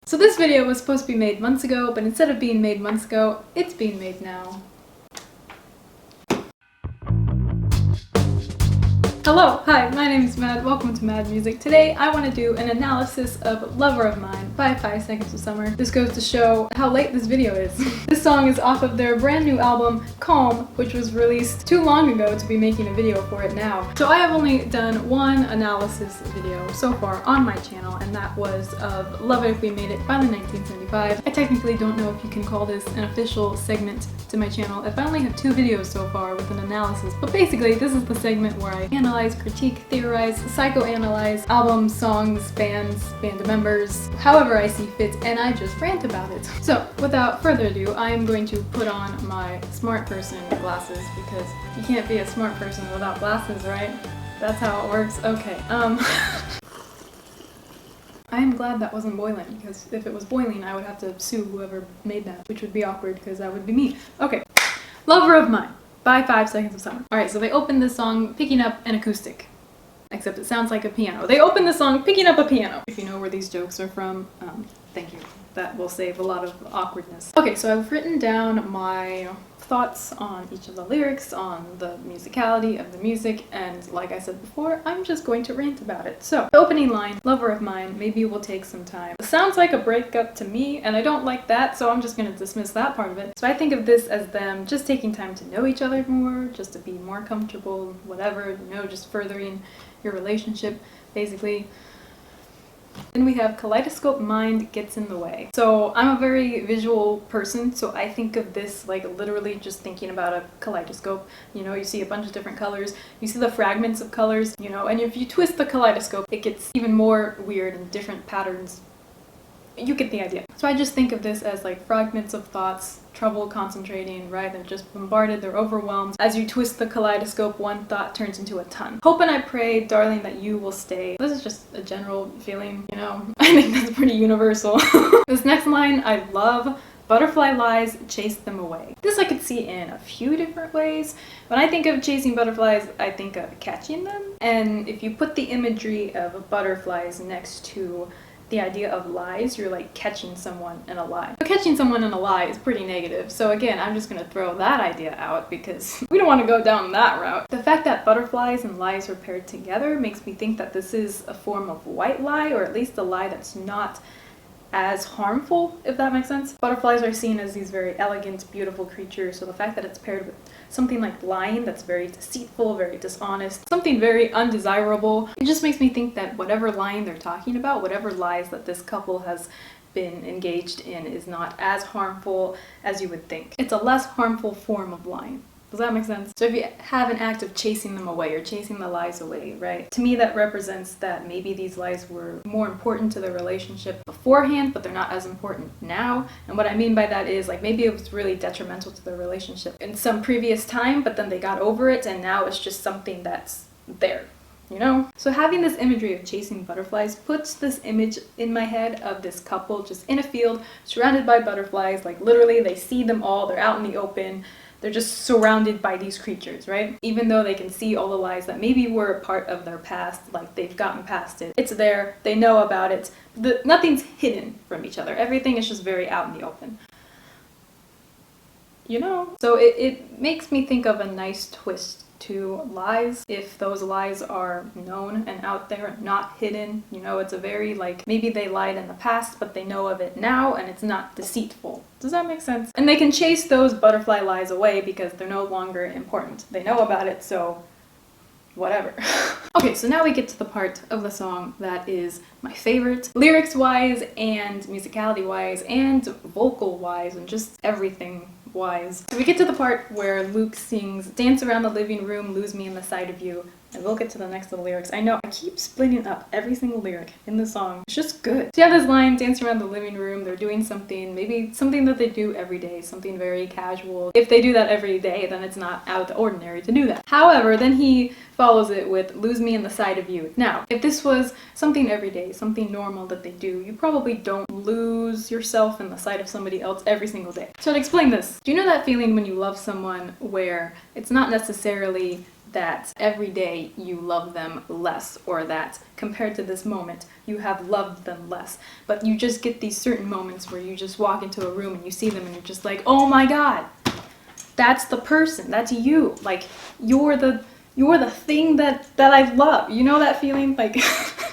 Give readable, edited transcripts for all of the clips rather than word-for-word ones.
So this video was supposed to be made months ago, but instead of being made months ago, it's being made now. Hello, hi, my name is Mad. Welcome to Mad Music. Today I want to do an analysis of Lover of Mine by 5 Seconds of Summer. This goes to show how late this video is. This song is off of their brand new album, Calm, which was released too long ago to be making a video for it now. So I have only done one analysis video so far on my channel, and that was of Love It If We Made It by the 1975. I technically don't know if you can call this an official segment to my channel if I only have 2 videos so far with an analysis, but basically this is the segment where I analyze, critique, theorize, psychoanalyze albums, songs, bands, band members, however I see fit, and I just rant about it. So without further ado, I am going to put on my smart person glasses because you can't be a smart person without glasses, right? That's how it works. Okay, I am glad that wasn't boiling, because if it was boiling I would have to sue whoever made that, which would be awkward because that would be me. Okay, Lover of Mine by 5 Seconds of Summer. Alright, so they open this song picking up an acoustic. Except it sounds like a piano. They open the song picking up a piano. If you know where these jokes are from, thank you. That will save a lot of awkwardness. Okay, so I've written down my thoughts on each of the lyrics, on the musicality of the music, and like I said before, I'm just going to rant about it. So, the opening line, Lover of Mine, maybe will take some time. It sounds like a breakup to me, and I don't like that, so I'm just going to dismiss that part of it. So I think of this as them just taking time to know each other more, just to be more comfortable, whatever, you know, just furthering your relationship, basically. Then we have Kaleidoscope Mind Gets in the Way. So I'm a very visual person, so I think of this like literally just thinking about a kaleidoscope. You know, you see a bunch of different colors, you see the fragments of colors, you know, and if you twist the kaleidoscope, it gets even more weird and different patterns. You get the idea. So I just think of this as like fragments of thoughts, trouble concentrating, right? They're just bombarded, they're overwhelmed. As you twist the kaleidoscope, one thought turns into a ton. Hope and I pray, darling, that you will stay. This is just a general feeling, you know? I think that's pretty universal. This next line I love. Butterfly lies, chase them away. This I could see in a few different ways. When I think of chasing butterflies, I think of catching them. And if you put the imagery of butterflies next to the idea of lies, you're like catching someone in a lie. But catching someone in a lie is pretty negative, so again, I'm just gonna throw that idea out because we don't want to go down that route. The fact that butterflies and lies are paired together makes me think that this is a form of white lie, or at least a lie that's not as harmful, if that makes sense. Butterflies are seen as these very elegant, beautiful creatures, so the fact that it's paired with something like lying that's very deceitful, very dishonest, something very undesirable, it just makes me think that whatever lying they're talking about, whatever lies that this couple has been engaged in, is not as harmful as you would think. It's a less harmful form of lying. Does that make sense? So if you have an act of chasing them away or chasing the lies away, right? To me that represents that maybe these lies were more important to the relationship beforehand, but they're not as important now. And what I mean by that is like maybe it was really detrimental to the relationship in some previous time, but then they got over it and now it's just something that's there. You know? So having this imagery of chasing butterflies puts this image in my head of this couple just in a field surrounded by butterflies, like literally they see them all, they're out in the open. They're just surrounded by these creatures, right? Even though they can see all the lies that maybe were a part of their past, like they've gotten past it. It's there, they know about it. Nothing's hidden from each other. Everything is just very out in the open. You know? So it makes me think of a nice twist to lies. If those lies are known and out there, not hidden, you know, it's a very like, maybe they lied in the past, but they know of it now and it's not deceitful. Does that make sense? And they can chase those butterfly lies away because they're no longer important. They know about it, so whatever. Okay, so now we get to the part of the song that is my favorite, lyrics-wise and musicality-wise and vocal-wise and just everything wise. So we get to the part where Luke sings, dance around the living room, lose me in the sight of you. And we'll get to the next little lyrics. I know, I keep splitting up every single lyric in the song. It's just good. So you have this line, dance around the living room, they're doing something, maybe something that they do every day, something very casual. If they do that every day, then it's not out of the ordinary to do that. However, then he follows it with, lose me in the sight of you. Now, if this was something every day, something normal that they do, you probably don't lose yourself in the sight of somebody else every single day. So to explain this, do you know that feeling when you love someone where it's not necessarily that every day you love them less, or that compared to this moment you have loved them less. But you just get these certain moments where you just walk into a room and you see them and you're just like, oh my god, that's the person, that's you, like you're the thing that I love. You know that feeling? Like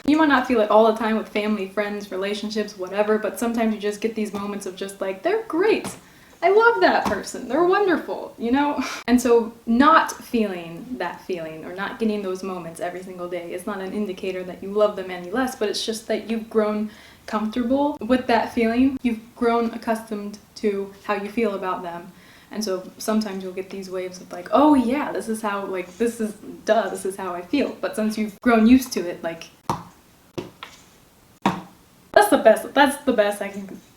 you might not feel it all the time with family, friends, relationships, whatever, but sometimes you just get these moments of just like, they're great. I love that person. They're wonderful, you know? And so not feeling that feeling, or not getting those moments every single day, is not an indicator that you love them any less, but it's just that you've grown comfortable with that feeling. You've grown accustomed to how you feel about them. And so sometimes you'll get these waves of like, oh yeah, this is how, like, this is how I feel. But since you've grown used to it, like, that's the best I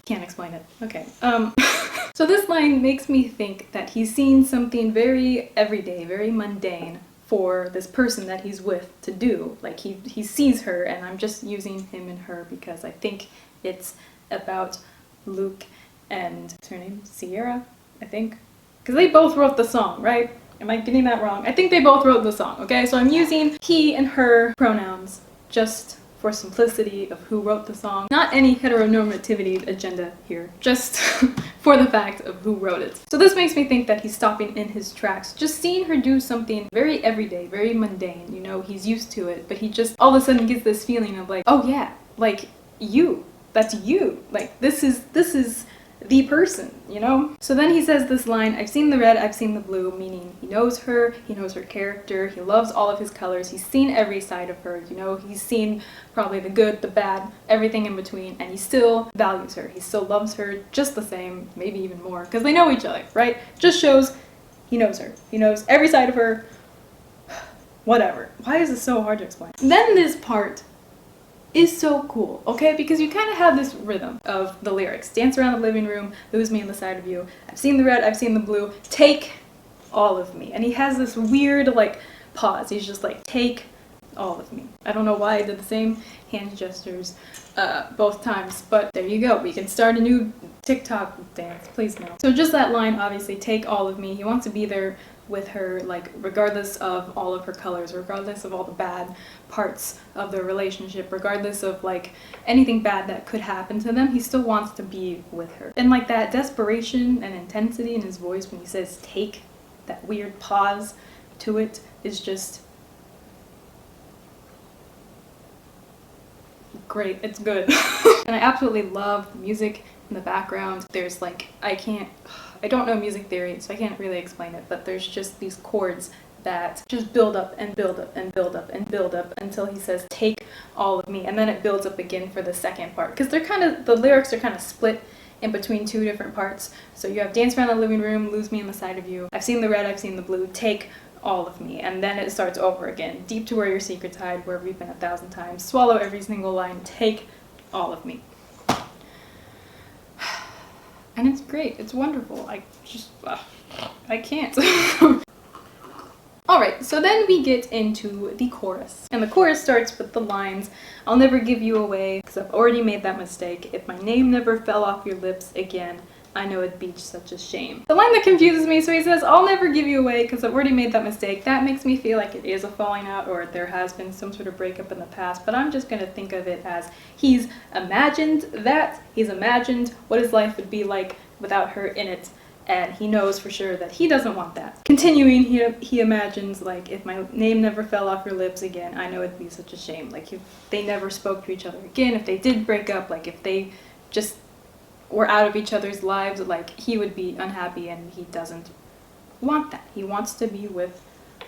can't explain it. Okay. So this line makes me think that he's seen something very everyday, very mundane for this person that he's with to do. Like he sees her, and I'm just using him and her because I think it's about Luke and, what's her name? Sierra, I think. Because they both wrote the song, right? Am I getting that wrong? I think they both wrote the song, okay? So I'm using he and her pronouns just for simplicity of who wrote the song. Not any heteronormativity agenda here, just for the fact of who wrote it. So this makes me think that he's stopping in his tracks, just seeing her do something very everyday, very mundane, you know, he's used to it, but he just all of a sudden gets this feeling of like, oh yeah, like you, that's you, like this is the person, you know? So then he says this line, I've seen the red, I've seen the blue, meaning he knows her character, he loves all of his colors, he's seen every side of her, you know, he's seen probably the good, the bad, everything in between, and he still values her, he still loves her just the same, maybe even more, because they know each other, right? Just shows he knows her, he knows every side of her, whatever. Why is this so hard to explain? Then this part is so cool, okay? Because you kind of have this rhythm of the lyrics. Dance around the living room, lose me on the side of you. I've seen the red, I've seen the blue. Take all of me. And he has this weird, like, pause. He's just like, take all of me. I don't know why I did the same hand gestures both times, but there you go. We can start a new TikTok dance, please no. So just that line, obviously, take all of me. He wants to be there with her, like, regardless of all of her colors, regardless of all the bad parts of their relationship, regardless of, like, anything bad that could happen to them, he still wants to be with her. And, like, that desperation and intensity in his voice when he says take, that weird pause to it, is just great. It's good. And I absolutely love the music in the background. There's, like, I don't know music theory, so I can't really explain it, but there's just these chords that just build up and build up and build up and build up until he says, take all of me, and then it builds up again for the second part. Because the lyrics are kind of split in between two different parts. So you have dance around the living room, lose me on the side of you, I've seen the red, I've seen the blue, take all of me, and then it starts over again. Deep to where your secrets hide, where we've been 1,000 times, swallow every single line, take all of me. And it's great, it's wonderful, I can't. Alright, so then we get into the chorus. And the chorus starts with the lines, I'll never give you away, because I've already made that mistake. If my name never fell off your lips again, I know it'd be such a shame. The line that confuses me, so he says, I'll never give you away because I've already made that mistake. That makes me feel like it is a falling out, or there has been some sort of breakup in the past, but I'm just going to think of it as he's imagined what his life would be like without her in it, and he knows for sure that he doesn't want that. Continuing, he imagines, like, if my name never fell off your lips again, I know it'd be such a shame. Like, if they never spoke to each other again, if they did break up, like, if they just were out of each other's lives, like, he would be unhappy, and he doesn't want that. He wants to be with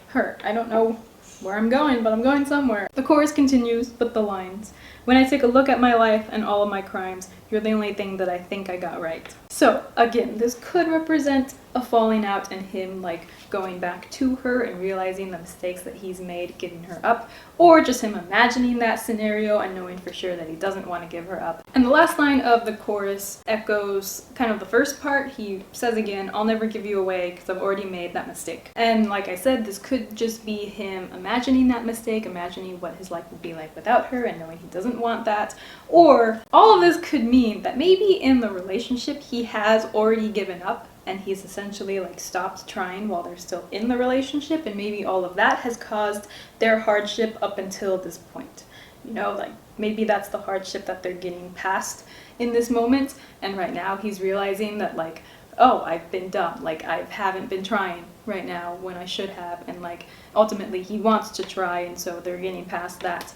her. I don't know where I'm going, but I'm going somewhere. The chorus continues with the lines, when I take a look at my life and all of my crimes, you're the only thing that I think I got right. So again, this could represent a falling out and him, like, going back to her and realizing the mistakes that he's made giving her up, or just him imagining that scenario and knowing for sure that he doesn't want to give her up. And the last line of the chorus echoes kind of the first part. He says again, I'll never give you away because I've already made that mistake. And like I said, this could just be him imagining that mistake, imagining what his life would be like without her and knowing he doesn't want that. Or all of this could mean that maybe in the relationship he has already given up and he's essentially like stopped trying while they're still in the relationship, and maybe all of that has caused their hardship up until this point. You know, like maybe that's the hardship that they're getting past in this moment, and right now he's realizing that like, oh, I've been dumb, like I haven't been trying right now when I should have, and like ultimately he wants to try, and so they're getting past that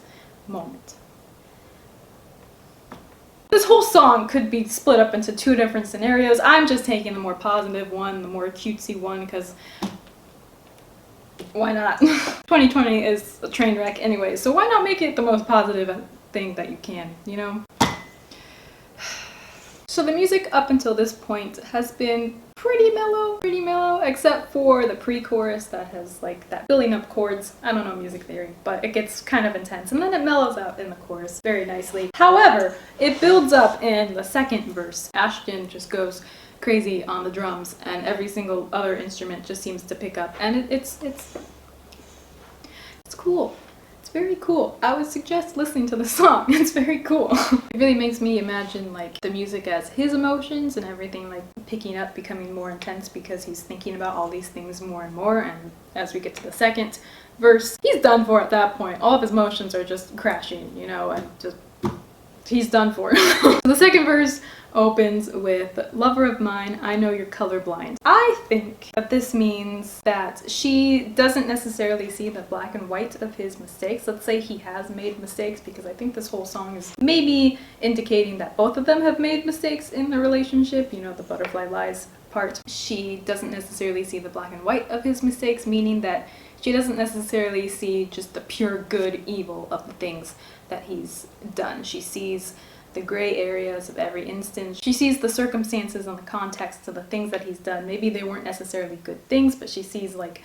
moment. This whole song could be split up into two different scenarios. I'm just taking the more positive one, the more cutesy one, because why not? 2020 is a train wreck anyway, so why not make it the most positive thing that you can, you know? So the music up until this point has been pretty mellow, except for the pre-chorus that has like that building up chords. I don't know music theory, but it gets kind of intense, and then it mellows out in the chorus very nicely. However, it builds up in the second verse. Ashton just goes crazy on the drums, and every single other instrument just seems to pick up, and it's cool. It's very cool. I would suggest listening to the song. It's very cool. It really makes me imagine like the music as his emotions and everything like picking up, becoming more intense because he's thinking about all these things more and more, and as we get to the second verse, he's done for at that point. All of his emotions are just crashing, you know, and just he's done for. So the second verse opens with, "Lover of mine, I know you're colorblind." I think that this means that she doesn't necessarily see the black and white of his mistakes. Let's say he has made mistakes, because I think this whole song is maybe indicating that both of them have made mistakes in the relationship, you know, the butterfly lies part. She doesn't necessarily see the black and white of his mistakes, meaning that she doesn't necessarily see just the pure good evil of the things that he's done. She sees the gray areas of every instance. She sees the circumstances and the context of the things that he's done. Maybe they weren't necessarily good things, but she sees like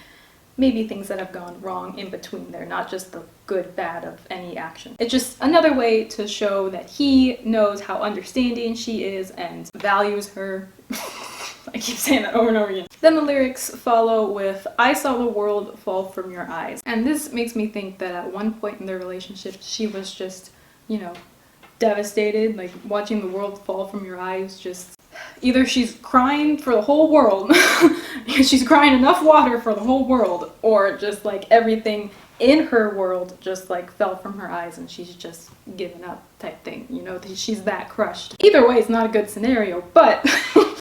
maybe things that have gone wrong in between there, not just the good bad of any action. It's just another way to show that he knows how understanding she is and values her. I keep saying that over and over again. Then the lyrics follow with, "I saw the world fall from your eyes." And this makes me think that at one point in their relationship, she was just, you know, devastated, like watching the world fall from your eyes. Just either she's crying for the whole world, she's crying enough water for the whole world, or just like everything in her world just like fell from her eyes and she's just given up type thing, you know, she's that crushed. Either way, it's not a good scenario, but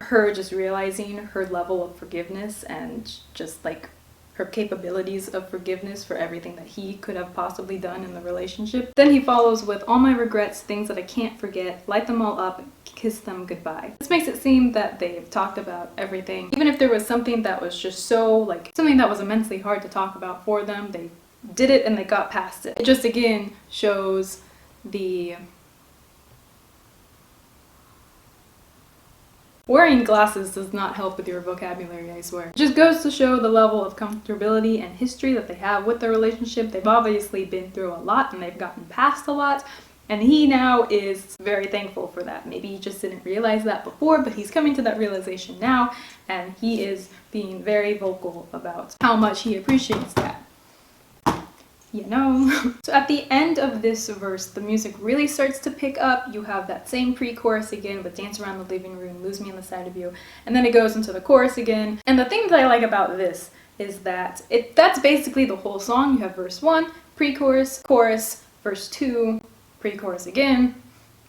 her just realizing her level of forgiveness and just like her capabilities of forgiveness for everything that he could have possibly done in the relationship. Then he follows with, "All my regrets, things that I can't forget, light them all up, kiss them goodbye." This makes it seem that they've talked about everything. Even if there was something that was just so, like, something that was immensely hard to talk about for them, they did it and they got past it. It just again shows the... Wearing glasses does not help with your vocabulary, I swear. It just goes to show the level of comfortability and history that they have with their relationship. They've obviously been through a lot and they've gotten past a lot, and he now is very thankful for that. Maybe he just didn't realize that before, but he's coming to that realization now, and he is being very vocal about how much he appreciates that. You know. So at the end of this verse, the music really starts to pick up. You have that same pre-chorus again with "Dance Around the Living Room, Lose Me on the Side of You," and then it goes into the chorus again. And the thing that I like about this is that that's basically the whole song. You have verse 1, pre-chorus, chorus, verse 2, pre-chorus again,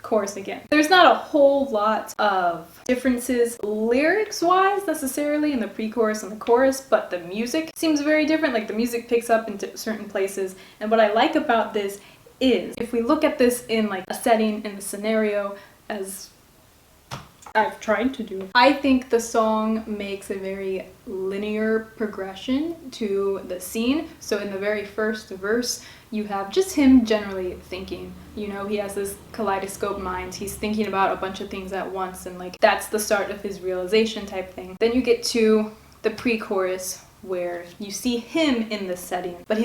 chorus again. There's not a whole lot of differences lyrics-wise necessarily in the pre-chorus and the chorus, but the music seems very different. Like the music picks up in certain places, and what I like about this is if we look at this in like a setting, in a scenario, as I've tried to do, I think the song makes a very linear progression to the scene. So in the very first verse, you have just him generally thinking, you know, he has this kaleidoscope mind, he's thinking about a bunch of things at once, and like that's the start of his realization type thing. Then you get to the pre-chorus where you see him in this setting, but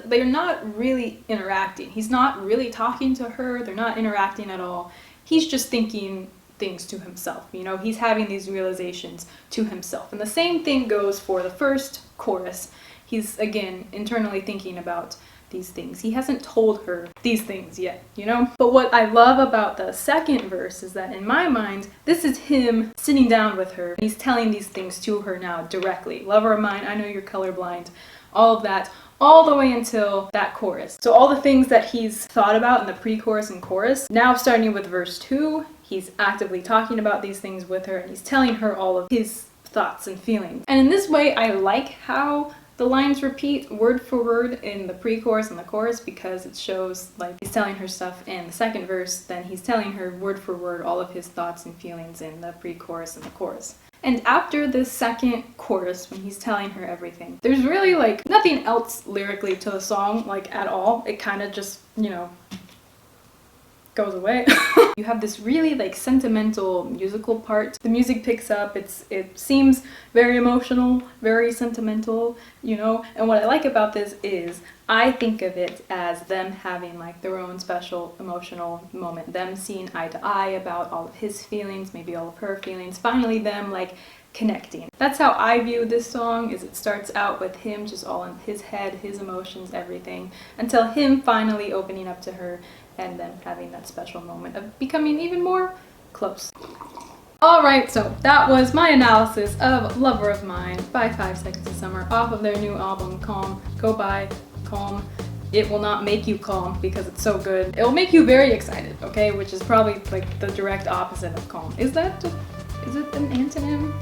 they're not really interacting. He's not really talking to her, they're not interacting at all. He's just thinking things to himself, you know, he's having these realizations to himself. And the same thing goes for the first chorus. He's again internally thinking about these things. He hasn't told her these things yet, you know? But what I love about the second verse is that in my mind, this is him sitting down with her. He's telling these things to her now directly. Lover of mine, I know you're colorblind, all of that, all the way until that chorus. So all the things that he's thought about in the pre-chorus and chorus, now starting with verse 2, he's actively talking about these things with her and he's telling her all of his thoughts and feelings. And in this way, I like how the lines repeat word for word in the pre-chorus and the chorus, because it shows like he's telling her stuff in the second verse, then he's telling her word for word all of his thoughts and feelings in the pre-chorus and the chorus. And after the second chorus, when he's telling her everything, there's really like nothing else lyrically to the song, like at all. It kind of just, you know, goes away. You have this really like sentimental musical part. The music picks up, it seems very emotional, very sentimental, you know? And what I like about this is I think of it as them having like their own special emotional moment, them seeing eye to eye about all of his feelings, maybe all of her feelings, finally them like connecting. That's how I view this song, is it starts out with him just all in his head, his emotions, everything, until him finally opening up to her and then having that special moment of becoming even more close. Alright, so that was my analysis of Lover of Mine by 5 Seconds of Summer off of their new album, Calm. Go buy Calm. It will not make you calm because it's so good. It will make you very excited, okay? Which is probably like the direct opposite of calm. Is it an antonym?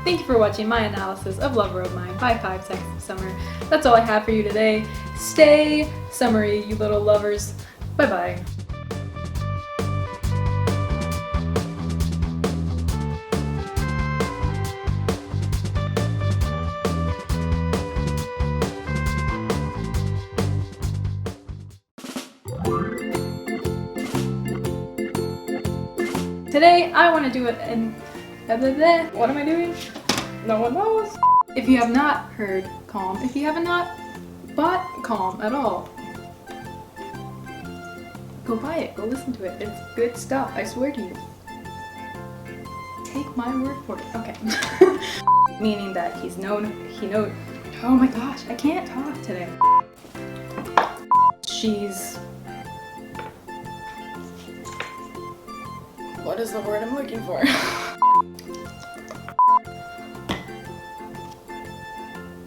Thank you for watching my analysis of Lover of Mine by 5 Seconds of Summer. That's all I have for you today. Stay summery, you little lovers. Bye-bye. Today, I want to do it in... What am I doing? No one knows. If you have not heard Calm, if you have not bought Calm at all, go buy it, go listen to it. It's good stuff, I swear to you. Take my word for it. Okay. Meaning that he knows. Oh my gosh, I can't talk today. She's... What is the word I'm looking for?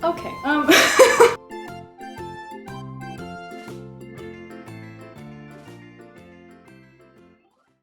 Okay,